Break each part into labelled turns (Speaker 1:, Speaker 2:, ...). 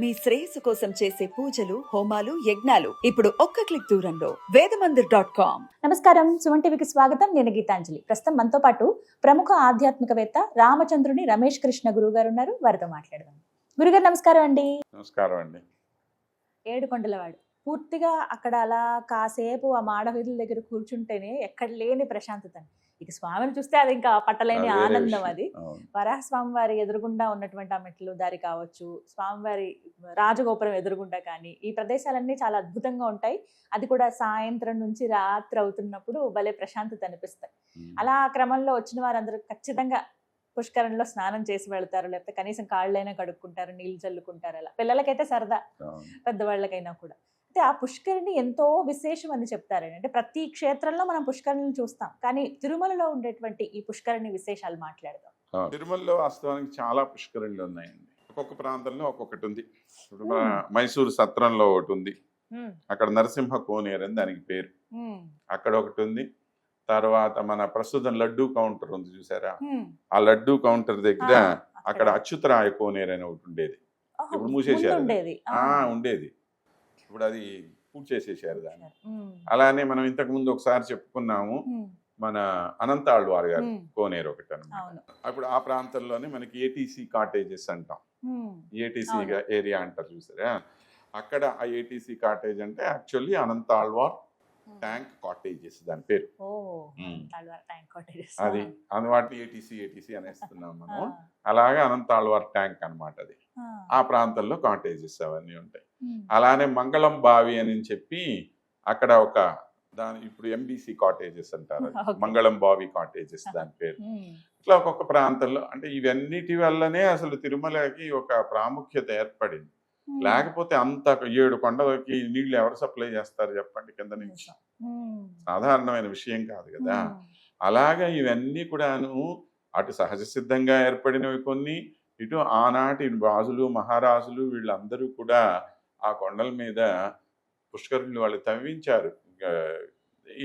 Speaker 1: మీ శ్రేయస్సు కోసం చేసే పూజలు హోమాలు యజ్ఞాలు ఇప్పుడు ఒక్క క్లిక్ దూరంలో వేదమందిర్.com.
Speaker 2: నమస్కారం, సుమన్ టీవీకి స్వాగతం. నేను గీతాంజలి. ప్రస్తుతం మనతో పాటు ప్రముఖ ఆధ్యాత్మికవేత్త రామచంద్రుని రమేష్ కృష్ణ గురువు గారు ఉన్నారు. వారితో మాట్లాడదాం. గురుగారు నమస్కారం అండి.
Speaker 3: నమస్కారం అండి.
Speaker 2: ఏడుకొండలవాడు పూర్తిగా అక్కడ అలా కాసేపు ఆ మాడ వీధుల దగ్గర కూర్చుంటేనే ఎక్కడ లేని ప్రశాంతత. ఇక స్వామిని చూస్తే అది ఇంకా పట్టలేని ఆనందం. అది వరాహ స్వామివారి ఎదురుగుండా ఉన్నటువంటి ఆ మెట్లు దారి కావచ్చు, స్వామివారి రాజగోపురం ఎదురుగుండా కానీ, ఈ ప్రదేశాలన్నీ చాలా అద్భుతంగా ఉంటాయి. అది కూడా సాయంత్రం నుంచి రాత్రి అవుతున్నప్పుడు భలే ప్రశాంతత అనిపిస్తాయి. అలా ఆ క్రమంలో వచ్చిన వారందరూ ఖచ్చితంగా పుష్కరంలో స్నానం చేసి వెళ్తారు, లేకపోతే కనీసం కాళ్ళైనా కడుక్కుంటారు, నీళ్లు చల్లుకుంటారు. అలా పిల్లలకైతే సరదా, పెద్దవాళ్ళకైనా కూడా. అయితే ఆ పుష్కరిణి ఎంతో విశేషం అని చెప్తారండి. అంటే ప్రతి క్షేత్రంలో మనం పుష్కరిణిని చూస్తాం, కానీ తిరుమలలో ఉండేటువంటి ఈ పుష్కరిణి విశేషాలు మాట్లాడదాం.
Speaker 3: తిరుమలలో వాస్తవానికి చాలా పుష్కరిణులు ఉన్నాయండి. ఒక్కొక్క ప్రాంతంలో ఒక్కొక్కటి ఉంది. ఇప్పుడు మన మైసూరు సత్రంలో ఒకటి ఉంది, అక్కడ నరసింహ కోనేరు అని దానికి పేరు, అక్కడ ఒకటి ఉంది. తర్వాత మన ప్రస్తుతం లడ్డూ కౌంటర్ ఉంది చూసారా, ఆ లడ్డూ కౌంటర్ దగ్గర అక్కడ అచ్యుతరాయ కోనేరు అని ఒకటి ఉండేది. ఇప్పుడు మూసేసారు, ఉండేది, ఇప్పుడు అది పూర్తి చేసేసారు దాన్ని. అలానే మనం ఇంతకు ముందు ఒకసారి చెప్పుకున్నాము, మన అనంతాళ్వార్ గారు కోనేరు ఒకటి అన్నమాట. అప్పుడు ఆ ప్రాంతంలోనే మనకి ఏటీసీ కాటేజెస్ అంటాం, ఏటీసీ ఏరియా అంటారు చూసారా. అక్కడ ఆ ఏటీసీ కాటేజ్ అంటే యాక్చువల్లీ అనంతాళ్వార్ ట్యాంక్ కాటేజెస్ దాని పేరు. అది అందువాటి ఏటీసీ అనేస్తున్నాం మనం. అలాగే అనంతాళ్వార్ ట్యాంక్ అన్నమాట అది. ఆ ప్రాంతంలో కాటేజెస్ అవన్నీ ఉంటాయి. అలానే మంగళం బావి అని చెప్పి అక్కడ ఒక దాని ఇప్పుడు ఎంబీసీ కాటేజెస్ అంటారు, మంగళం బావి కాటేజెస్ దాని పేరు. ఇట్లా ఒక్కొక్క ప్రాంతంలో అంటే ఇవన్నిటి వల్లనే అసలు తిరుమలకి ఒక ప్రాముఖ్యత ఏర్పడింది. లేకపోతే అంత 7 కొండలకి నీళ్లు ఎవరు సప్లై చేస్తారు చెప్పండి కింద నుంచి? సాధారణమైన విషయం కాదు కదా. అలాగా ఇవన్నీ కూడాను అటు సహజ సిద్ధంగా ఏర్పడినవి కొన్ని, ఇటు ఆనాటి రాజులు మహారాజులు వీళ్ళందరూ కూడా ఆ కొండల మీద పుష్కరిణులు వాళ్ళు తవ్వించారు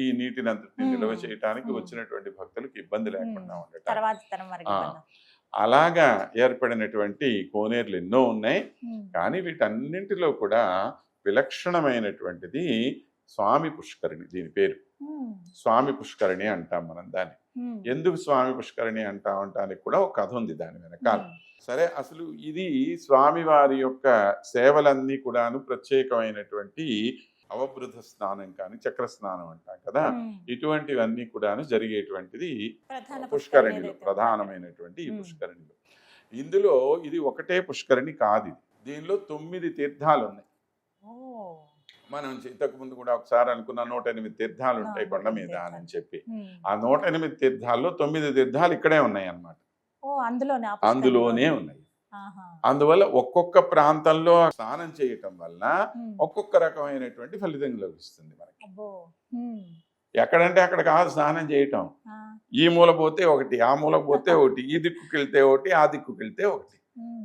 Speaker 3: ఈ నీటిని అంతటిని నిల్వ చేయడానికి వచ్చినటువంటి భక్తులకు ఇబ్బంది లేకుండా ఉండటం. అలాగా ఏర్పడినటువంటి కోనేరులు ఎన్నో ఉన్నాయి. కానీ వీటన్నింటిలో కూడా విలక్షణమైనటువంటిది స్వామి పుష్కరిణి. దీని పేరు స్వామి పుష్కరిణి అంటాం మనం దాన్ని. ఎందుకు స్వామి పుష్కరిణి అంటానికి కూడా ఒక కథ ఉంది దాని వెనకాల. సరే, అసలు ఇది స్వామి వారి యొక్క సేవలన్నీ కూడాను ప్రత్యేకమైనటువంటి అవబృధ స్నానం కానీ చక్ర స్నానం అంటాం కదా, ఇటువంటివన్నీ కూడాను జరిగేటువంటిది పుష్కరిణిలో, ప్రధానమైనటువంటి ఈ పుష్కరిణిలో. ఇందులో ఇది ఒకటే పుష్కరిణి కాదు, దీనిలో 9 తీర్థాలు ఉన్నాయి. మనం ఇంతకు ముందు కూడా ఒకసారి అనుకున్న 108 తీర్థాలు ఉంటాయి కొండ మీద అని చెప్పి. ఆ 108 తీర్థాల్లో 9 తీర్థాలు ఇక్కడే ఉన్నాయి అన్నమాట, అందులోనే ఉన్నాయి. అందువల్ల ఒక్కొక్క ప్రాంతంలో స్నానం చేయటం వల్ల ఒక్కొక్క రకమైనటువంటి ఫలితం లభిస్తుంది మనకి. ఎక్కడంటే అక్కడ కాదు స్నానం చేయటం, ఈ మూల పోతే ఒకటి, ఆ మూల పోతే ఒకటి, ఈ దిక్కుకి వెళ్తే ఒకటి, ఆ దిక్కుకి వెళ్తే ఒకటి,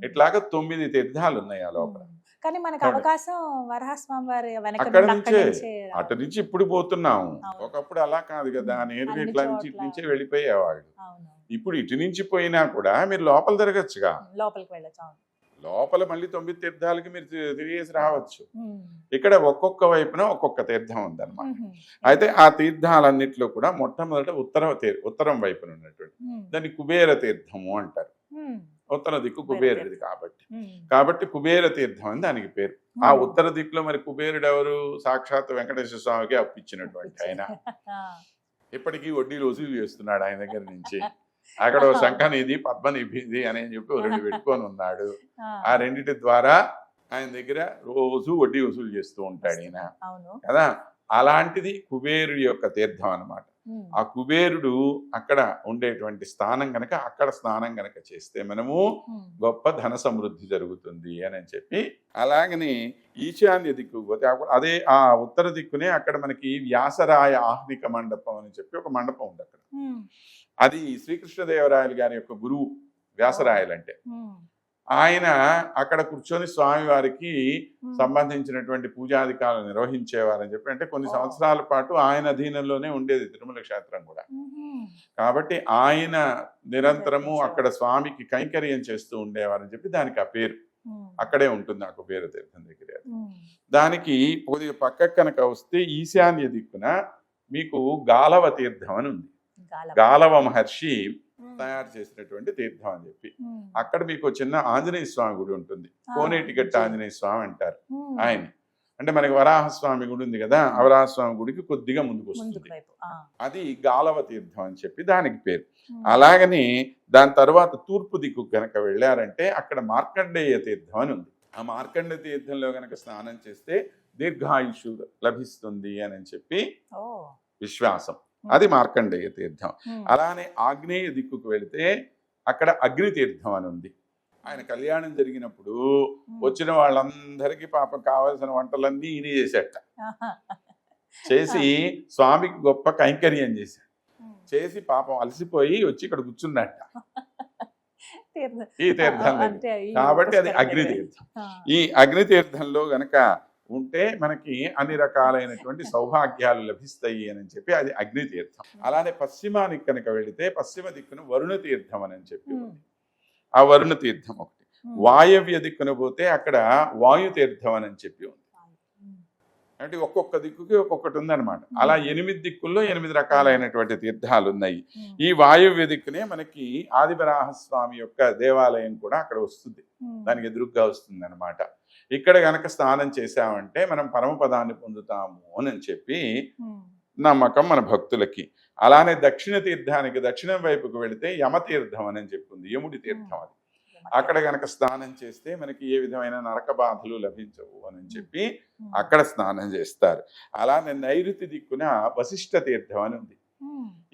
Speaker 3: ఇట్లాగా 9 తీర్థాలు ఉన్నాయి ఆ లోపల.
Speaker 2: కానీ మనకు అవకాశం వరాహస్వామి వారి
Speaker 3: అక్కడ నుంచే అటు నుంచి ఇప్పుడు పోతున్నాము. ఒకప్పుడు అలా కాదు కదా, నేరుగా ఇట్లా నుంచి ఇటు నుంచే వెళ్ళిపోయేవాళ్ళు. ఇప్పుడు ఇటు నుంచి పోయినా కూడా మీరు లోపల తిరగచ్చుగా, లోపలికి వెళ్ళచ్చు. లోపల మళ్ళీ 9 తీర్థాలకి మీరు తిరిగేసి రావచ్చు. ఇక్కడ ఒక్కొక్క వైపున ఒక్కొక్క తీర్థం ఉందన్నమాట. అయితే ఆ తీర్థాలన్నిట్లో కూడా మొట్టమొదట ఉత్తరం వైపున ఉన్నటువంటి దాన్ని కుబేర తీర్థము అంటారు. ఉత్తర దిక్కు కుబేరుడిది కాబట్టి కుబేర తీర్థం అని దానికి పేరు. ఆ ఉత్తర దిక్కులో మరి కుబేరుడు ఎవరు? సాక్షాత్ వెంకటేశ్వర స్వామికి అప్పిచ్చినటువంటి ఆయన. ఇప్పటికీ వడ్డీలు వసూలు చేస్తున్నాడు ఆయన దగ్గర నుంచి. అక్కడ శంఖనిధి పద్మనిధి అని చెప్పి 2 పెట్టుకొని ఉన్నాడు. ఆ రెండిటి ద్వారా ఆయన దగ్గర రోజు వడ్డీ వసూలు చేస్తూ ఉంటాడు ఈయన కదా. అలాంటిది కుబేరుడి యొక్క తీర్థం అన్నమాట. ఆ కుబేరుడు అక్కడ ఉండేటువంటి స్థానం గనక, అక్కడ స్నానం గనక చేస్తే మనము గొప్ప ధన సమృద్ధి జరుగుతుంది అని చెప్పి. అలాగని ఈశాన్య దిక్కు పోతే అదే ఆ ఉత్తర దిక్కునే అక్కడ మనకి వ్యాసరాయ ఆహ్నిక మండపం అని చెప్పి ఒక మండపం ఉంది అక్కడ. అది శ్రీకృష్ణదేవరాయలు గారి యొక్క గురువు వ్యాసరాయలు అంటే. ఆయన అక్కడ కూర్చొని స్వామివారికి సంబంధించినటువంటి పూజాధికారులు నిర్వహించేవారని చెప్పి. అంటే కొన్ని సంవత్సరాల పాటు ఆయన అధీనంలోనే ఉండేది తిరుమల క్షేత్రం కూడా. కాబట్టి ఆయన నిరంతరము అక్కడ స్వామికి కైంకర్యం చేస్తూ ఉండేవారని చెప్పి దానికి ఆ పేరు. అక్కడే ఉంటుంది ఆ కుబేర తీర్థం దగ్గర. దానికి కొద్దిగా పక్కకు కనుక వస్తే ఈశాన్య దిక్కున మీకు గాలవ తీర్థం అని ఉంది. గాలవ మహర్షి తయారు చేసినటువంటి తీర్థం అని చెప్పి అక్కడ మీకు చిన్న ఆంజనేయ స్వామి గుడి ఉంటుంది. కోనేటిగట్ట ఆంజనేయ స్వామి అంటారు ఆయన. అంటే మనకి వరాహస్వామి గుడి ఉంది కదా, ఆ వరాహస్వామి గుడికి కొద్దిగా ముందుకు వస్తుంది. అది గాలవ తీర్థం అని చెప్పి దానికి పేరు. అలాగని దాని తర్వాత తూర్పు దిక్కు కనుక వెళ్ళారంటే అక్కడ మార్కండేయ తీర్థం అని ఉంది. ఆ మార్కండేయ తీర్థంలో కనుక స్నానం చేస్తే దీర్ఘాయుషు లభిస్తుంది అని చెప్పి విశ్వాసం. అది మార్కండేయ తీర్థం. అలానే ఆగ్నేయ దిక్కుకు వెళితే అక్కడ అగ్ని తీర్థం అని ఉంది. ఆయన కళ్యాణం జరిగినప్పుడు వచ్చిన వాళ్ళందరికీ పాపం కావాల్సిన వంటలన్నీ ఈయన చేసేట. చేసి స్వామికి గొప్ప కైంకర్యం చేశాడు. చేసి పాపం అలసిపోయి వచ్చి ఇక్కడ కూర్చున్నట్ట ఈ తీర్థం. కాబట్టి అది అగ్ని తీర్థం. ఈ అగ్ని తీర్థంలో గనక ఉంటే మనకి అన్ని రకాలైనటువంటి సౌభాగ్యాలు లభిస్తాయి అని చెప్పి అది అగ్ని తీర్థం. అలానే పశ్చిమానికి కనుక వెళితే పశ్చిమ దిక్కున వరుణ తీర్థం అని చెప్పి ఆ వరుణ తీర్థం ఒకటి. వాయవ్య దిక్కున పోతే అక్కడ వాయు తీర్థం అని చెప్పి ఉంది. అంటే ఒక్కొక్క దిక్కుకి ఒక్కొక్కటి ఉందన్నమాట. అలా 8 దిక్కుల్లో 8 రకాలైనటువంటి తీర్థాలు ఉన్నాయి. ఈ వాయువ్య దిక్కునే మనకి ఆదివరాహస్వామి యొక్క దేవాలయం కూడా అక్కడ వస్తుంది, దానికి ఎదురుగ్గా వస్తుంది అనమాట. ఇక్కడ గనక స్నానం చేశామంటే మనం పరమపదాన్ని పొందుతాము అని చెప్పి నమ్మకం మన భక్తులకి. అలానే దక్షిణ తీర్థానికి దక్షిణం వైపుకు వెళితే యమతీర్థం అని చెప్పింది, యముడి తీర్థం అది. అక్కడ గనక స్నానం చేస్తే మనకి ఏ విధమైన నరక బాధలు లభించవు అని చెప్పి అక్కడ స్నానం చేస్తారు. అలానే నైరుతి దిక్కున వశిష్ఠ తీర్థం అని ఉంది.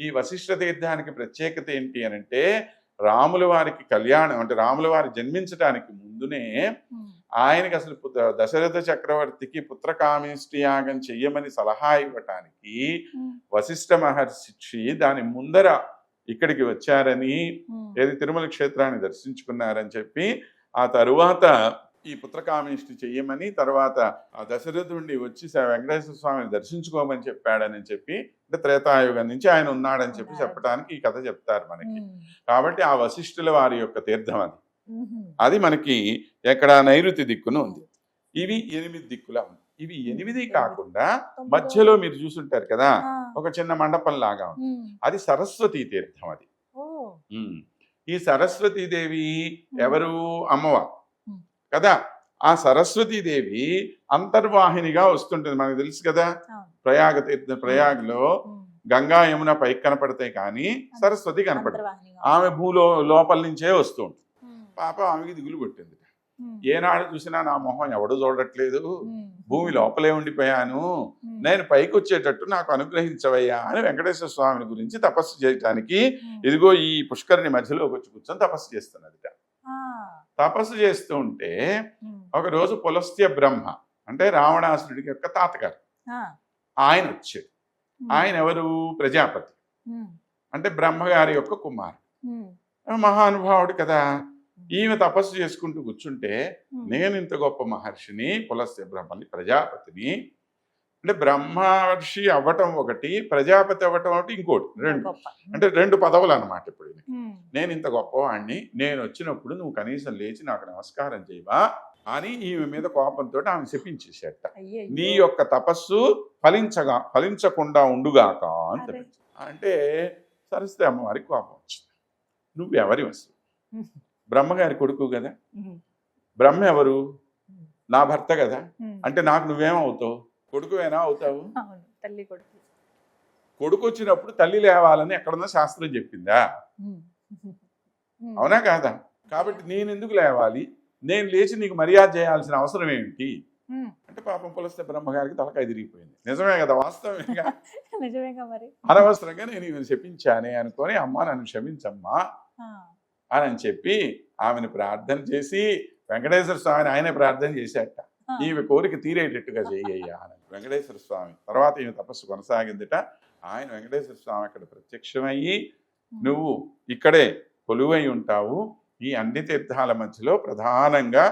Speaker 3: ఈ వశిష్ఠ తీర్థానికి ప్రత్యేకత ఏంటి అని అంటే రాముల వారికి కళ్యాణం అంటే రాముల వారి జన్మించడానికి ముందునే ఆయనకి అసలు దశరథ చక్రవర్తికి పుత్రకామేష్టి యాగం చెయ్యమని సలహా ఇవ్వటానికి వశిష్ఠ మహర్షి దాని ముందర ఇక్కడికి వచ్చారని, ఏది తిరుమల క్షేత్రాన్ని దర్శించుకున్నారని చెప్పి ఆ తరువాత ఈ పుత్రకామేష్టి చెయ్యమని, తర్వాత ఆ దశరథుడిని వచ్చి వెంకటేశ్వర స్వామిని దర్శించుకోమని చెప్పాడని చెప్పి, అంటే త్రేతాయుగం నుంచి ఆయన ఉన్నాడని చెప్పి చెప్పడానికి ఈ కథ చెప్తారు మనకి. కాబట్టి ఆ వశిష్ఠుల వారి యొక్క తీర్థం అది. అది మనకి ఎక్కడ నైరుతి దిక్కున ఉంది. ఇవి 8 దిక్కులా ఉంది. ఇవి 8 కాకుండా మధ్యలో మీరు చూసుంటారు కదా ఒక చిన్న మండపం లాగా ఉంది, అది సరస్వతీ తీర్థం. అది ఈ సరస్వతీదేవి ఎవరు? అమ్మవారు కదా. ఆ సరస్వతీదేవి అంతర్వాహినిగా వస్తుంటుంది, మనకు తెలుసు కదా. ప్రయాగ్లో గంగా యమున పైకి కనపడతాయి కానీ సరస్వతి కనపడదు. ఆమె లోపల నుంచే వస్తూ ఉంటుంది. పాప ఆమెకి దిగులు కొట్టింది. ఏనాడు చూసినా నా మొహం ఎవడు చూడట్లేదు, భూమి లోపలే ఉండిపోయాను, నేను పైకి వచ్చేటట్టు నాకు అనుగ్రహించవయ్యా అని వెంకటేశ్వర స్వామిని గురించి తపస్సు చేయటానికి ఇదిగో ఈ పుష్కరిణి మధ్యలోకి వచ్చి కూర్చొని తపస్సు చేస్తున్నది. తపస్సు చేస్తూ ఉంటే ఒకరోజు పులస్త్య బ్రహ్మ అంటే రావణాసురుడికి యొక్క తాతగారు ఆయన వచ్చాడు. ఆయన ఎవరు? ప్రజాపతి, అంటే బ్రహ్మగారి యొక్క కుమారుడు, మహానుభావుడు కదా. ఈమె తపస్సు చేసుకుంటూ కూర్చుంటే నేను ఇంత గొప్ప మహర్షిని, పులస్త్య బ్రహ్మని, ప్రజాపతిని, అంటే బ్రహ్మర్షి అవ్వటం ఒకటి, ప్రజాపతి అవ్వటం ఒకటి, ఇంకోటి అంటే 2 పదవులు అనమాట. ఇప్పుడు నేను ఇంత గొప్పవాడిని, నేను వచ్చినప్పుడు నువ్వు కనీసం లేచి నాకు నమస్కారం చేయవా అని ఈమె మీద కోపంతో ఆమె శపించేసేట. నీ యొక్క తపస్సు ఫలించకుండా ఉండుగాక అని. అంటే సరస్వతి అమ్మవారికి కోపం వచ్చింది. నువ్వెవరి వస్తు? బ్రహ్మగారి కొడుకు కదా. బ్రహ్మ ఎవరు? నా భర్త కదా. అంటే నాకు నువ్వేమవుతావు? కొడుకువేనా అవుతావు? కొడుకు వచ్చినప్పుడు తల్లి లేవాలని ఎక్కడన్నా శాస్త్రం చెప్పిందా? అవునా కాదా? కాబట్టి నేను ఎందుకు లేవాలి? నేను లేచి నీకు మర్యాద చేయాల్సిన అవసరం ఏమిటి అంటే పాపం పులస్త్య బ్రహ్మగారికి తలకాయ తిరిగిపోయింది. నిజమే కదా, వాస్తవమేగా. అనవసరంగా నేను శపించానే అనుకొని అమ్మ నన్ను క్షమించమ్మా అని చెప్పి ఆమెను ప్రార్థన చేసి వెంకటేశ్వర స్వామిని ఆయనే ప్రార్థన చేశాట. ఈమె కోరిక తీరేటట్టుగా చెయ్యయ్యా అని వెంకటేశ్వర స్వామి. తర్వాత ఈమె తపస్సు కొనసాగిందిట. ఆయన వెంకటేశ్వర స్వామి అక్కడ ప్రత్యక్షమయ్యి నువ్వు ఇక్కడే కొలువై ఉంటావు, ఈ అన్ని తీర్థాల మధ్యలో ప్రధానంగా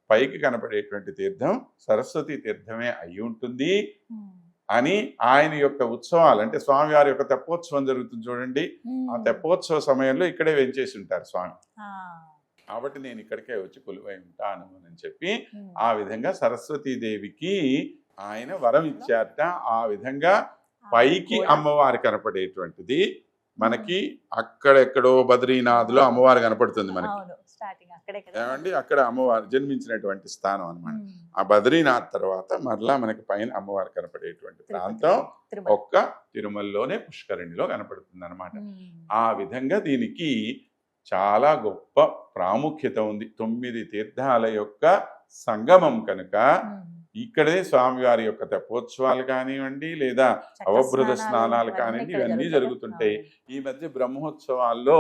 Speaker 3: పైకి కనపడేటువంటి తీర్థం సరస్వతి తీర్థమే అయి ఉంటుంది అని ఆయన యొక్క ఉత్సవాలు, అంటే స్వామివారి యొక్క తెప్పోత్సవం జరుగుతుంది చూడండి, ఆ తెప్పోత్సవ సమయంలో ఇక్కడే వెంచేసి ఉంటారు స్వామి. కాబట్టి నేను ఇక్కడికే వచ్చి కొలువై ఉంటాను అని చెప్పి ఆ విధంగా సరస్వతీదేవికి ఆయన వరం ఇచ్చారట. ఆ విధంగా పైకి అమ్మవారు కనపడేటువంటిది మనకి అక్కడెక్కడో బద్రీనాథ్లో అమ్మవారు కనపడుతుంది మనకి. ఏమండి అక్కడ అమ్మవారు జన్మించినటువంటి స్థానం అన్నమాట. ఆ బద్రీనాథ్ తర్వాత మరలా మనకి పైన అమ్మవారు కనపడేటువంటి ప్రాంతం ఒక్క తిరుమలలోనే పుష్కరిణిలో కనపడుతుంది అనమాట. ఆ విధంగా దీనికి చాలా గొప్ప ప్రాముఖ్యత ఉంది. 9 తీర్థాల యొక్క సంగమం కనుక ఇక్కడే స్వామివారి యొక్క తెప్పోత్సవాలు కానివ్వండి, లేదా అవభృత స్నానాలు కానివ్వండి, ఇవన్నీ జరుగుతుంటాయి. ఈ మధ్య బ్రహ్మోత్సవాల్లో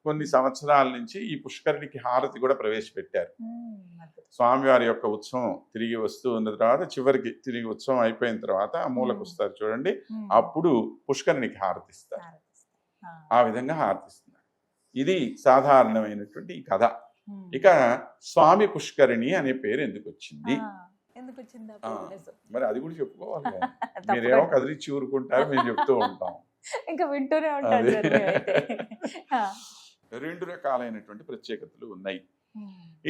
Speaker 3: కొన్ని సంవత్సరాల నుంచి ఈ పుష్కరిణికి హారతి కూడా ప్రవేశపెట్టారు. స్వామివారి యొక్క ఉత్సవం తిరిగి వస్తూ ఉన్న తర్వాత చివరికి తిరిగి ఉత్సవం అయిపోయిన తర్వాత ఆ మూలకు వస్తారు చూడండి, అప్పుడు పుష్కరిణికి హారతిస్తారు. ఆ విధంగా హారతిస్తున్నారు. ఇది సాధారణమైనటువంటి ఈ కథ. ఇక స్వామి పుష్కరిణి అనే పేరు ఎందుకు వచ్చింది మరి అది కూడా చెప్పుకోవాలి. మీరేమో కదిలిచ్చి ఊరుకుంటారు, మేము చెప్తూ ఉంటాం,
Speaker 2: ఇంకా వింటూనే ఉంటారు.
Speaker 3: 2 రకాలైనటువంటి ప్రత్యేకతలు ఉన్నాయి.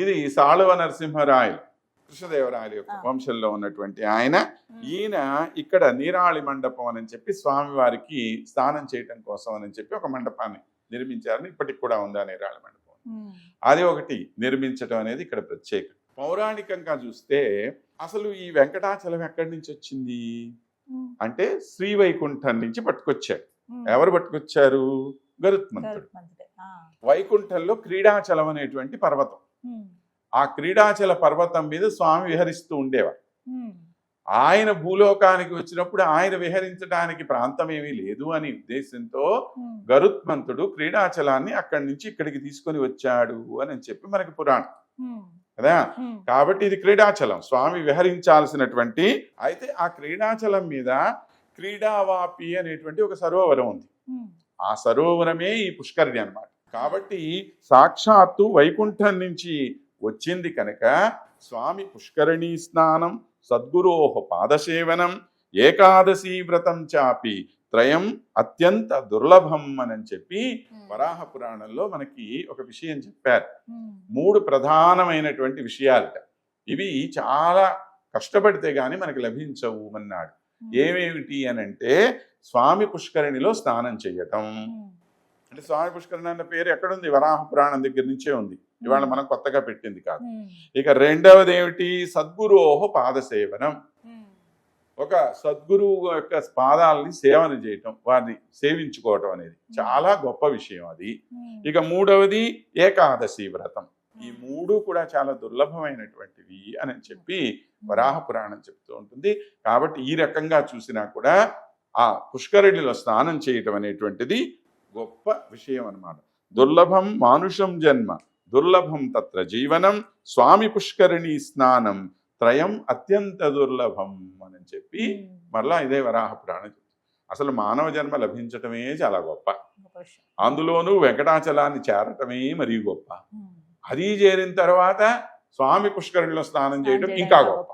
Speaker 3: ఇది సాళవ నరసింహరాయలు, కృష్ణదేవరాయల యొక్క వంశంలో ఉన్నటువంటి ఆయన. ఈయన ఇక్కడ నీరాళి మండపం అని చెప్పి స్వామివారికి స్నానం చేయటం కోసం అని చెప్పి ఒక మండపాన్ని నిర్మించారని ఇప్పటికి కూడా ఉంది ఆ నీరాళి మండపం. అది ఒకటి నిర్మించడం అనేది ఇక్కడ ప్రత్యేకం. పౌరాణికంగా చూస్తే అసలు ఈ వెంకటాచలం ఎక్కడి నుంచి వచ్చింది అంటే శ్రీవైకుంఠం నుంచి పట్టుకొచ్చారు. ఎవరు పట్టుకొచ్చారు? గరుత్మంతుడు. వైకుంఠంలో క్రీడాచలం అనేటువంటి పర్వతం, ఆ క్రీడాచల పర్వతం మీద స్వామి విహరిస్తూ ఉండేవారు. ఆయన భూలోకానికి వచ్చినప్పుడు ఆయన విహరించడానికి ప్రాంతం ఏమీ లేదు అనే ఉద్దేశంతో గరుత్మంతుడు క్రీడాచలాన్ని అక్కడి నుంచి ఇక్కడికి తీసుకొని వచ్చాడు అని చెప్పి మనకి పురాణం కదా. కాబట్టి ఇది క్రీడాచలం, స్వామి విహరించాల్సినటువంటి. అయితే ఆ క్రీడాచలం మీద క్రీడావాపి అనేటువంటి ఒక సరోవరం ఉంది. ఆ సరోవరమే ఈ పుష్కరిణి అన్నమాట. కాబట్టి సాక్షాత్తు వైకుంఠం నుంచి వచ్చింది కనుక స్వామి పుష్కరిణీ స్నానం, సద్గురోహ పాదసేవనం, ఏకాదశి వ్రతం చాపి త్రయం అత్యంత దుర్లభం అని చెప్పి వరాహ పురాణంలో మనకి ఒక విషయం చెప్పారు. 3 ప్రధానమైనటువంటి విషయాలట. ఇవి చాలా కష్టపడితే గాని మనకి లభించవు అన్నాడు. ఏమేమిటి అని అంటే స్వామి పుష్కరిణిలో స్నానం చేయటం. అంటే స్వామి పుష్కరిణి అన్న పేరు ఎక్కడుంది? వరాహ పురాణం దగ్గర నుంచే ఉంది, ఇవాళ మనం కొత్తగా పెట్టింది కాదు. ఇక రెండవది ఏమిటి? సద్గురోహ పాదసేవనం. ఒక సద్గురువు యొక్క పాదాలని సేవన చేయటం, వారిని సేవించుకోవటం అనేది చాలా గొప్ప విషయం అది. ఇక మూడవది ఏకాదశి వ్రతం. ఈ 3 కూడా చాలా దుర్లభమైనటువంటివి అని చెప్పి వరాహ పురాణం చెప్తూ ఉంటుంది. కాబట్టి ఈ రకంగా చూసినా కూడా ఆ పుష్కరిణిలో స్నానం చేయటం అనేటువంటిది గొప్ప విషయం అన్నమాట. దుర్లభం మానుషం జన్మ, దుర్లభం తత్ర జీవనం, స్వామి పుష్కరిణి స్నానం త్రయం అత్యంత దుర్లభం అని చెప్పి మరలా ఇదే వరాహ పురాణం. అసలు మానవ జన్మ లభించటమే చాలా గొప్ప, అందులోనూ వెంకటాచలాన్ని చేరటమే మరీ గొప్ప. అది చేరిన తర్వాత స్వామి పుష్కరిణిలో స్నానం చేయడం ఇంకా గొప్ప.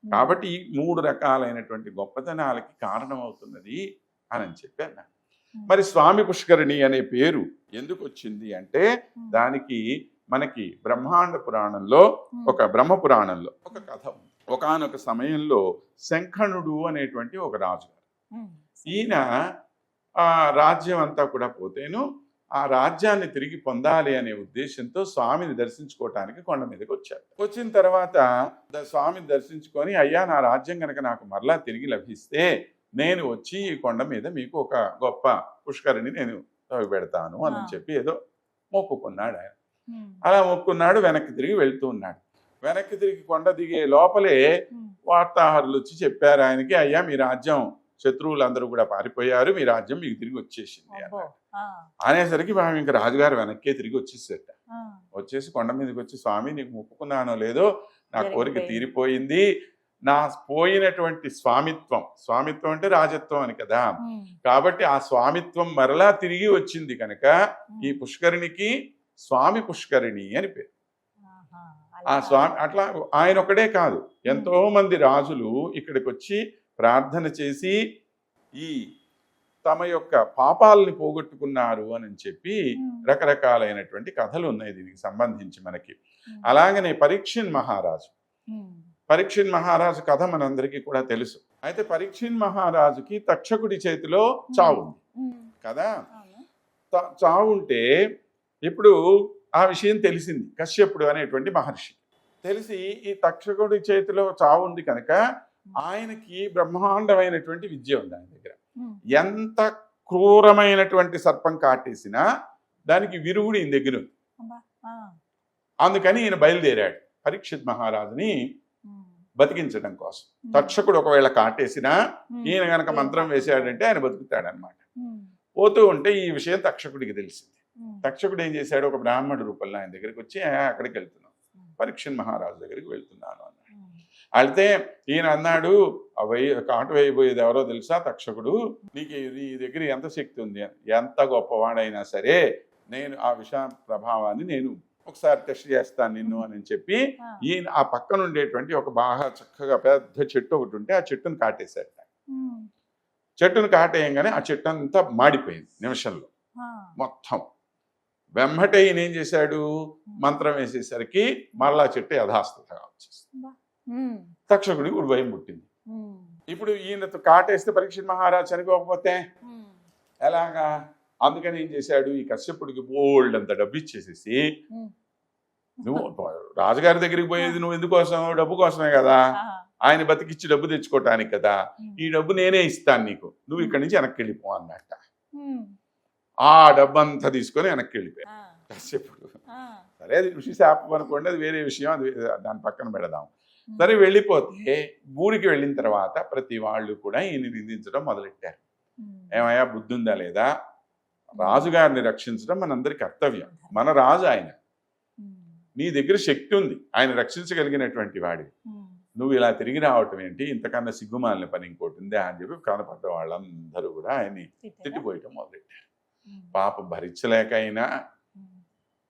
Speaker 3: కాబట్టి 3 రకాలైనటువంటి గొప్పతనాలకి కారణమవుతున్నది అని చెప్పి అన్నారు. మరి స్వామి పుష్కరిణి అనే పేరు ఎందుకు వచ్చింది అంటే దానికి మనకి బ్రహ్మాండ పురాణంలో బ్రహ్మ పురాణంలో ఒక కథ ఉంది. ఒకానొక సమయంలో శంఖనుడు అనేటువంటి ఒక రాజుగారు, ఈయన ఆ రాజ్యం అంతా కూడా పోతేను ఆ రాజ్యాన్ని తిరిగి పొందాలి అనే ఉద్దేశంతో స్వామిని దర్శించుకోవటానికి కొండ మీదకి వచ్చారు. వచ్చిన తర్వాత స్వామిని దర్శించుకొని, అయ్యా నా రాజ్యం కనుక నాకు మరలా తిరిగి లభిస్తే నేను వచ్చి ఈ కొండ మీద మీకు ఒక గొప్ప పుష్కరిణి నేను పెడతాను అని చెప్పి ఏదో మొక్కుకున్నాడు ఆయన. అలా మొక్కున్నాడు, వెనక్కి తిరిగి వెళ్తూ ఉన్నాడు. వెనక్కి తిరిగి కొండ దిగే లోపలే వార్తాహరులు వచ్చి చెప్పారు ఆయనకి, అయ్యా మీ రాజ్యం శత్రువులందరూ కూడా పారిపోయారు, మీ రాజ్యం మీకు తిరిగి వచ్చేసింది అన్నాడు. అనేసరికి మేము ఇంకా రాజుగారు వెనక్కే తిరిగి వచ్చేసేట. వచ్చేసి కొండ మీదకి వచ్చి, స్వామి నీకు మొక్కుకున్నానో లేదో నా కోరిక తీరిపోయింది, నా పోయినటువంటి స్వామిత్వం, స్వామిత్వం అంటే రాజత్వం అని కదా, కాబట్టి ఆ స్వామిత్వం మరలా తిరిగి వచ్చింది కనుక ఈ పుష్కరిణికి స్వామి పుష్కరిణి అని పేరు. ఆ స్వామి అట్లా ఆయన ఒకడే కాదు, ఎంతో మంది రాజులు ఇక్కడికి వచ్చి ప్రార్థన చేసి ఈ తమ యొక్క పాపాలని పోగొట్టుకున్నారు అని చెప్పి రకరకాలైనటువంటి కథలు ఉన్నాయి దీనికి సంబంధించి మనకి. అలాగనే పరీక్షిన్ మహారాజు కథ మనందరికీ కూడా తెలుసు. అయితే పరీక్షిన్ మహారాజుకి తక్షకుడి చేతిలో చావు ఉంది కదా. చావు ఉంటే ఇప్పుడు ఆ విషయం తెలిసింది కశ్యపుడు అనేటువంటి మహర్షి. తెలిసి ఈ తక్షకుడి చేతిలో చావు ఉంది కనుక ఆయనకి బ్రహ్మాండమైనటువంటి విద్య ఉంది ఆయన దగ్గర. ఎంత క్రూరమైనటువంటి సర్పం కాటేసినా దానికి విరుగుడు ఈయన దగ్గర ఉంది. అందుకని ఈయన బయలుదేరాడు పరీక్షిత్ మహారాజుని బతికించడం కోసం. తక్షకుడు ఒకవేళ కాటేసినా ఈయన గనక మంత్రం వేసాడంటే ఆయన బతుకుతాడనమాట. పోతూ ఉంటే ఈ విషయం తక్షకుడికి తెలిసింది. తక్షకుడు ఏం చేశాడు, ఒక బ్రాహ్మణుడు రూపంలో ఆయన దగ్గరికి వచ్చి అక్కడికి వెళ్తున్నాను, పరీక్షిత్ మహారాజు దగ్గరికి వెళ్తున్నాను అన్నాడు. అయితే ఈయన అన్నాడు, కాటు వేయబోయేది ఎవరో తెలుసా తక్షకుడు, నీకు నీ దగ్గర ఎంత శక్తి ఉంది, ఎంత గొప్పవాడైనా సరే నేను ఆ విష ప్రభావాన్ని నేను ఒకసారి టెస్ట్ చేస్తాను నిన్ను అని చెప్పి ఈయన ఆ పక్కన ఉండేటువంటి ఒక బాగా చక్కగా పెద్ద చెట్టు ఒకటి ఉంటే ఆ చెట్టును కాటేశాడు. చెట్టును కాటేయంగానే ఆ చెట్టు అంతా మాడిపోయింది నిమిషంలో మొత్తం. వెంబటే ఈయన ఏం చేశాడు, మంత్రం వేసేసరికి మళ్ళా చెట్టు యథాస్థితంగా వచ్చేస్తుంది. తక్షకుడికి ఇప్పుడు భయం పుట్టింది. ఇప్పుడు ఈయనతో కాటేస్తే పరీక్షిత్ మహారాజు చనిపోకపోతే ఎలాగా? అందుకని ఏం చేశాడు, ఈ కశ్యపుడికి బోల్డ్ అంత డబ్బు ఇచ్చేసేసి, నువ్వు రాజుగారి దగ్గరికి పోయేది నువ్వు ఎందుకోసం, డబ్బు కోసమే కదా, ఆయన బతికిచ్చి డబ్బు తెచ్చుకోవటానికి కదా, ఈ డబ్బు నేనే ఇస్తాను నీకు, నువ్వు ఇక్కడి నుంచి వెనక్కి వెళ్ళిపో అన్నట్ట. ఆ డబ్బు అంతా తీసుకొని వెనక్కి వెళ్ళిపోయా కశ్యపుడు. సరే అది ఋషి శాపం అనుకోండి, అది వేరే విషయం, అది దాని పక్కన పెడదాం. సరే వెళ్ళిపోతే ఊరికి వెళ్ళిన తర్వాత ప్రతి వాళ్ళు కూడా ఈయన నిందించడం మొదలెట్టారు. ఏమయ్యా బుద్ధి ఉందా లేదా, రాజుగారిని రక్షించడం మనందరి కర్తవ్యం, మన రాజు ఆయన, నీ దగ్గర శక్తి ఉంది, ఆయన రక్షించగలిగినటువంటి వాడివి, నువ్వు ఇలా తిరిగి రావటం ఏంటి, ఇంతకన్నా సిగ్గుమాలిన పని ఇంకోటి ఉందే అని చెప్పి కనపడ్డ వాళ్ళందరూ కూడా ఆయన్ని తిట్టిపోయటం మొదలెట్టారు. పాపం భరించలేక అయినా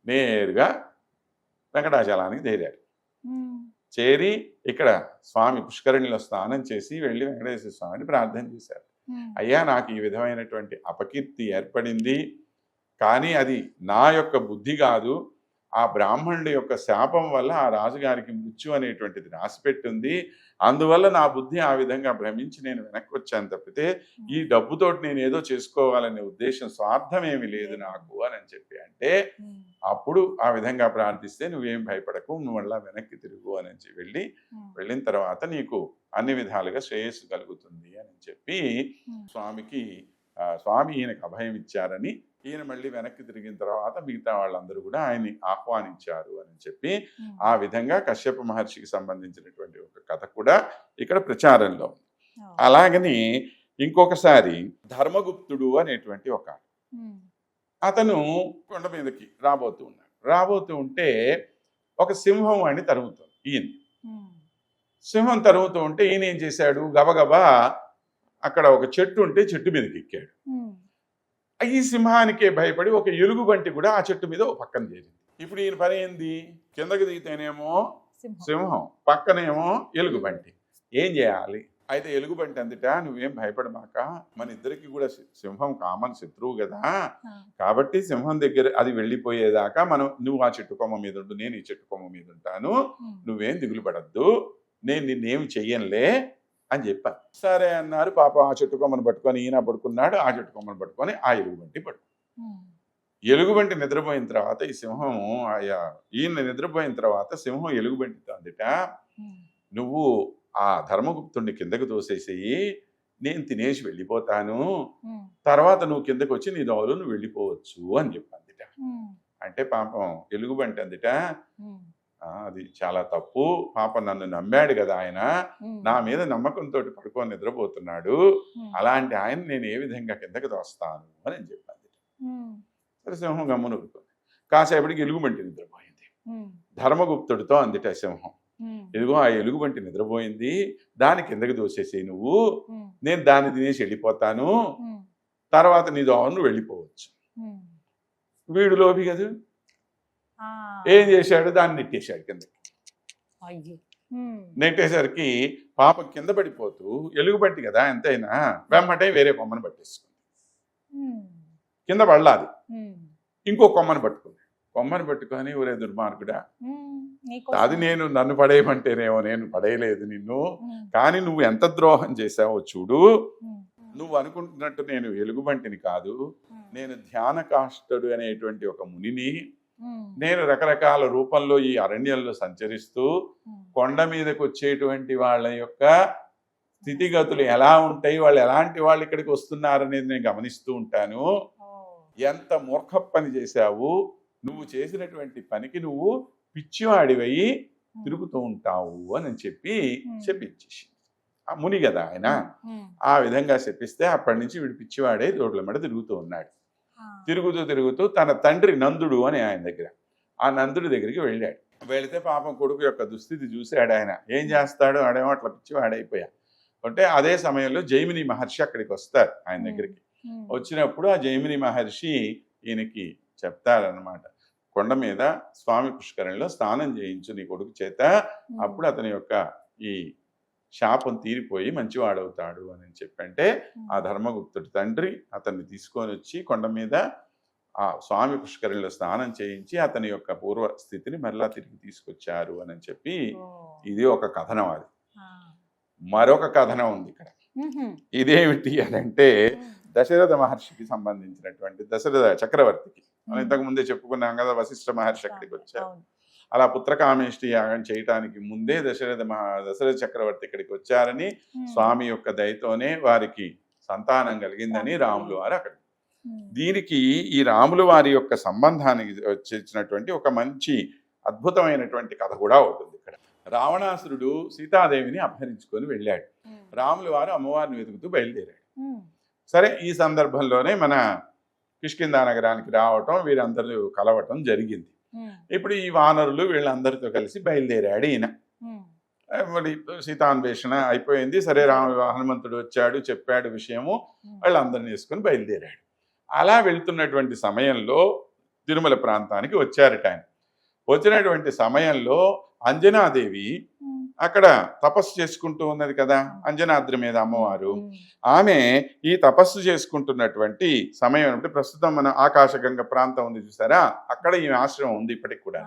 Speaker 3: నేరుగా వెంకటాచలానికి చేరారు. చేరి ఇక్కడ స్వామి పుష్కరిణిలో స్నానం చేసి వెళ్ళి వెంకటేశ్వర స్వామిని ప్రార్థన చేశారు. అయ్యా నాకు ఈ విధమైనటువంటి అపకీర్తి ఏర్పడింది, కానీ అది నా యొక్క బుద్ధి కాదు, ఆ బ్రాహ్మణుడి యొక్క శాపం వల్ల ఆ రాజుగారికి మృత్యు అనేటువంటిది రాసిపెట్టింది, అందువల్ల నా బుద్ధి ఆ విధంగా భ్రమించి నేను వెనక్కి వచ్చాను తప్పితే ఈ డబ్బుతోటి నేను ఏదో చేసుకోవాలనే ఉద్దేశం స్వార్థమేమి లేదు నాకు అని చెప్పి అంటే, అప్పుడు ఆ విధంగా ప్రార్థిస్తే నువ్వేం భయపడకు, నువ్వు మళ్ళా వెనక్కి తిరుగు అని వెళ్ళిన తర్వాత నీకు అన్ని విధాలుగా శ్రేయస్సు కలుగుతుంది అని చెప్పి స్వామి ఈయనకు అభయం ఇచ్చారని, ఈయన మళ్ళీ వెనక్కి తిరిగిన తర్వాత మిగతా వాళ్ళందరూ కూడా ఆయన్ని ఆహ్వానించారు అని చెప్పి ఆ విధంగా కశ్యప మహర్షికి సంబంధించినటువంటి ఒక కథ కూడా ఇక్కడ ప్రచారంలో ఉంది. అలాగని ఇంకొకసారి ధర్మగుప్తుడు అనేటువంటి ఒక అతను కొండ మీదకి రాబోతూ ఉంటే ఒక సింహం అని తరుగుతుంది. ఈయన సింహం తరుగుతూ ఉంటే ఈయన ఏం చేశాడు, గబగబా అక్కడ ఒక చెట్టు ఉంటే చెట్టు మీదకి ఎక్కాడు. ఈ సింహానికే భయపడి ఒక ఎలుగుబంటి కూడా ఆ చెట్టు మీద ఒక పక్కన చేరింది. ఇప్పుడు ఈయన పని ఏంది, కిందకి దిగితేనేమో సింహం, పక్కనేమో ఎలుగుబంటి, ఏం చేయాలి? అయితే ఎలుగుబంటి అందుట, నువ్వేం భయపడమాక, మన ఇద్దరికి కూడా సింహం కామన్ శత్రువు కదా, కాబట్టి సింహం దగ్గర అది వెళ్ళిపోయేదాకా నువ్వు ఆ చెట్టు కొమ్మ మీద ఉండు, నేను ఈ చెట్టు కొమ్మ మీద ఉంటాను, నువ్వేం దిగులు పడద్దు, నేను నిన్నేమి చెయ్యనులే అని చెప్పాను. సరే అన్నారు. పాపం ఆ చెట్టు కొమ్మను పట్టుకొని ఈయన పడుకున్నాడు, ఆ చెట్టు కొమ్మను పట్టుకొని ఆ ఎలుగుబంటి ఎలుగుబంటి నిద్రపోయిన తర్వాత ఈ సింహం ఈయన నిద్రపోయిన తర్వాత సింహం ఎలుగుబంటితో అందుట, నువ్వు ఆ ధర్మగుప్తుడిని కిందకు తోసేసేయి, నేను తినేసి వెళ్ళిపోతాను, తర్వాత నువ్వు కిందకు వచ్చి నీ దోవలు నువ్వు వెళ్ళిపోవచ్చు అని చెప్పందిట. అంటే పాపం ఎలుగుబంటి అందుట, అది చాలా తప్పు, పాపం నన్ను నమ్మాడు కదా ఆయన, నా మీద నమ్మకంతో పడుకొని నిద్రపోతున్నాడు, అలాంటి ఆయన నేను ఏ విధంగా కిందకి తోస్తాను అని చెప్పాను. సరే సింహం గమ్మున ఊరుకుంది. కాసేపటికి ఎలుగుబంటి నిద్రపోయింది. ధర్మగుప్తుడితో అందుట సింహం, ఇదిగో ఆ ఎలుగుబంటి నిద్రపోయింది, దాని కిందకి దోసేసి నువ్వు, నేను దాన్ని తినేసి వెళ్ళిపోతాను, తర్వాత నీ దోవ నువ్వు వెళ్ళిపోవచ్చు. వీడు లోపి కదా, ఏం చేశాడు, దాన్ని నెట్టేశాడు కిందకి. నెట్టేసరికి పాపం కింద పడిపోతూ ఎలుగుబంటి కదా ఎంతైనా వెంబటే వేరే కొమ్మను పట్టేసుకుంది. కింద పడలాది. ఇంకో కొమ్మని పట్టుకొని ఒరే దుర్మార్గుడా, అది నన్ను పడేయమంటేనేమో నేను పడేయలేదు నిన్ను, కానీ నువ్వు ఎంత ద్రోహం చేశావో చూడు. నువ్వు అనుకుంటున్నట్టు నేను ఎలుగుబంటిని కాదు, నేను ధ్యాన కాష్టుడు అనేటువంటి ఒక మునిని. నేను రకరకాల రూపంలో ఈ అరణ్యంలో సంచరిస్తూ కొండ మీదకి వచ్చేటువంటి వాళ్ళ యొక్క స్థితిగతులు ఎలా ఉంటాయి, వాళ్ళు ఎలాంటి వాళ్ళు ఇక్కడికి వస్తున్నారనేది నేను గమనిస్తూ ఉంటాను. ఎంత మూర్ఖ పని చేశావు, నువ్వు చేసినటువంటి పనికి నువ్వు పిచ్చివాడివై తిరుగుతూ ఉంటావు అని చెప్పి చెప్పించేసి, ఆ ముని కదా ఆయన, ఆ విధంగా చెప్పిస్తే అప్పటి నుంచి వీడు పిచ్చివాడే రోడ్ల మీద తిరుగుతూ ఉన్నాడు. తిరుగుతూ తన తండ్రి నందుడు అని ఆయన దగ్గర, ఆ నందుడి దగ్గరికి వెళ్ళాడు. వెళితే పాపం కొడుకు యొక్క దుస్థితి చూశాడు ఆయన. ఏం చేస్తాడు, ఆడేమో అట్లా పిచ్చివాడైపోయా అంటే అదే సమయంలో జైమిని మహర్షి అక్కడికి వస్తారు ఆయన దగ్గరికి. వచ్చినప్పుడు ఆ జైమిని మహర్షి ఈయనకి చెప్తారనమాట, కొండ మీద స్వామి పుష్కరంలో స్నానం చేయించు నీ కొడుకు చేత, అప్పుడు అతని యొక్క ఈ శాపం తీరిపోయి మంచివాడవుతాడు అని చెప్పంటే ఆ ధర్మగుప్తుడి తండ్రి అతన్ని తీసుకొని వచ్చి కొండ మీద ఆ స్వామి పుష్కరంలో స్నానం చేయించి అతని యొక్క పూర్వ స్థితిని మరలా తిరిగి తీసుకొచ్చారు అని చెప్పి ఇది ఒక కథనం. అది మరొక కథనం ఉంది ఇక్కడ. ఇదేమిటి అని అంటే దశరథ మహర్షికి సంబంధించినటువంటి, దశరథ చక్రవర్తికి మనం ఇంతకు ముందే చెప్పుకున్నాం కదా, వశిష్ఠ మహర్షి అక్కడికి వచ్చారు. అలా పుత్రకామేష్టి యాగం చేయటానికి ముందే దశరథ చక్రవర్తి ఇక్కడికి వచ్చారని, స్వామి యొక్క దయతోనే వారికి సంతానం కలిగిందని రాములు వారు అక్కడ. దీనికి ఈ రాములు వారి యొక్క సంబంధానికి వచ్చినటువంటి ఒక మంచి అద్భుతమైనటువంటి కథ కూడా ఉంటుంది ఇక్కడ. రావణాసురుడు సీతాదేవిని అపహరించుకొని వెళ్ళాడు. రాములు వారు అమ్మవారిని వెతుకుతూ బయలుదేరాడు. సరే, ఈ సందర్భంలోనే మన కిష్కిందా నగరానికి రావటం, వీరందరూ కలవటం జరిగింది. ఇప్పుడు ఈ వానరులు వీళ్ళందరితో కలిసి బయలుదేరాడు ఈయన. మరి సీతాన్వేషణ అయిపోయింది. సరే, హనుమంతుడు వచ్చాడు, చెప్పాడు విషయము, వాళ్ళందరిని వేసుకొని బయలుదేరాడు. అలా వెళ్తున్నటువంటి సమయంలో తిరుమల ప్రాంతానికి వచ్చారట ఆయన. వచ్చినటువంటి సమయంలో అంజనాదేవి అక్కడ తపస్సు చేసుకుంటూ ఉన్నది కదా, అంజనాద్రి మీద అమ్మవారు. ఆమె ఈ తపస్సు చేసుకుంటున్నటువంటి సమయం అంటే ప్రస్తుతం మన ఆకాశగంగ ప్రాంతం ఉంది చూసారా, అక్కడ ఈ ఆశ్రమం ఉంది ఇప్పటికి కూడా.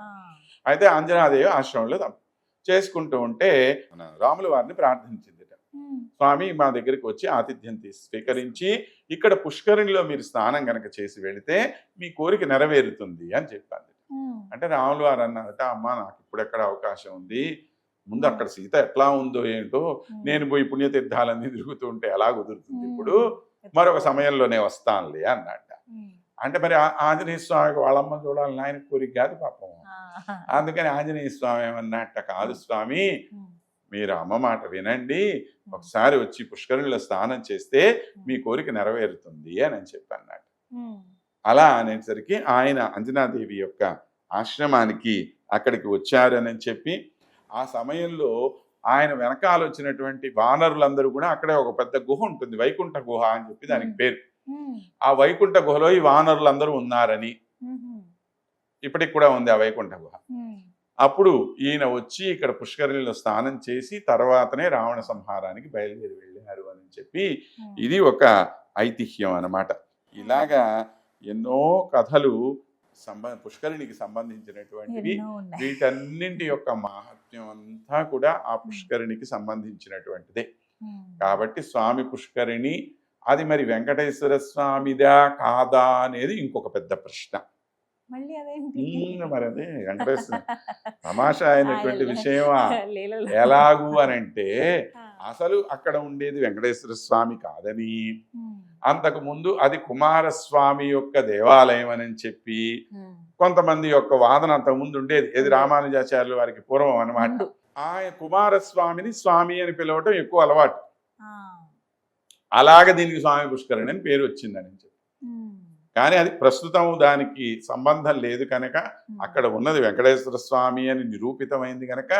Speaker 3: అయితే అంజనాదేవి ఆశ్రమంలో చేసుకుంటూ ఉంటే మన రాముల వారిని ప్రార్థించింది, స్వామి మా దగ్గరికి వచ్చి ఆతిథ్యం స్వీకరించి ఇక్కడ పుష్కరిణిలో మీరు స్నానం కనుక చేసి వెళితే మీ కోరిక నెరవేరుతుంది అని చెప్పాను. అంటే రాముల వారు అన్నారట, అమ్మ నాకు ఇప్పుడు ఎక్కడ అవకాశం ఉంది, ముందు అక్కడ సీత ఎట్లా ఉందో ఏంటో, నేను పోయి పుణ్యతీర్థాలన్నీ తిరుగుతూ ఉంటే ఎలా కుదురుతుంది, ఇప్పుడు మరొక సమయంలోనే వస్తానులే అన్నట్ట. అంటే మరి ఆంజనేయ స్వామికి వాళ్ళమ్మ చూడాలని ఆయన కోరిక కాదు పాపం. అందుకని ఆంజనేయ స్వామి ఏమన్నట్ట, కాదు స్వామి మీరు అమ్మ మాట వినండి, ఒకసారి వచ్చి పుష్కరిణిలో స్నానం చేస్తే మీ కోరిక నెరవేరుతుంది అని చెప్పన్నట్టు. అలా అనేసరికి ఆయన అంజనాదేవి యొక్క ఆశ్రమానికి అక్కడికి వచ్చారని చెప్పి, ఆ సమయంలో ఆయన వెనకాల వచ్చినటువంటి వానరులందరూ కూడా అక్కడే ఒక పెద్ద గుహ ఉంటుంది, వైకుంఠ గుహ అని చెప్పి దానికి పేరు. ఆ వైకుంఠ గుహలో ఈ వానరులందరూ ఉన్నారని ఇప్పటికి కూడా ఉంది ఆ వైకుంఠ గుహ. అప్పుడు ఈయన వచ్చి ఇక్కడ పుష్కరిణిలో స్నానం చేసి తర్వాతనే రావణ సంహారానికి బయలుదేరి వెళ్ళారు అని చెప్పి ఇది ఒక ఐతిహ్యం అన్నమాట. ఇలాగా ఎన్నో కథలు పుష్కరిణికి సంబంధించినటువంటివి. వీటన్నింటి యొక్క మహత్యం అంతా కూడా ఆ పుష్కరిణికి సంబంధించినటువంటిదే. కాబట్టి స్వామి పుష్కరిణి అది మరి వెంకటేశ్వర స్వామిదా కాదా అనేది ఇంకొక పెద్ద ప్రశ్న. మరి అదే వెంకటేశ్వర తమాషా అయినటువంటి విషయం. ఎలాగూ అనంటే అసలు అక్కడ ఉండేది వెంకటేశ్వర స్వామి కాదని, అంతకు ముందు అది కుమారస్వామి యొక్క దేవాలయం అని చెప్పి కొంతమంది యొక్క వాదన అంతకు ముందు ఉండేది. ఏది రామానుజాచార్యుల వారికి పూర్వం అన్నమాట. ఆయన కుమారస్వామిని స్వామి అని పిలవటం ఎక్కువ అలవాటు. అలాగే దీనికి స్వామి పుష్కరిణి అని పేరు వచ్చిందని చెప్పి. కానీ అది ప్రస్తుతం దానికి సంబంధం లేదు కనుక అక్కడ ఉన్నది వెంకటేశ్వర స్వామి అని నిరూపితమైంది కనుక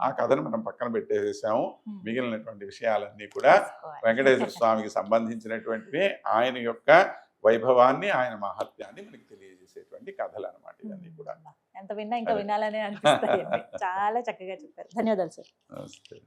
Speaker 3: ఆ కథను మనం పక్కన పెట్టేసాము. మిగిలినటువంటి విషయాలన్నీ కూడా వెంకటేశ్వర స్వామికి సంబంధించినటువంటివి, ఆయన యొక్క వైభవాన్ని, ఆయన మహత్యాన్ని మనకి తెలియజేసేటువంటి కథలు అన్నమాట ఇవన్నీ కూడా.
Speaker 2: ఎంత విన్నా ఇంకా వినాలనే అనిపిస్తాయి. చాలా చక్కగా చెప్పారు. ధన్యవాదాలు సార్.
Speaker 3: నమస్తే.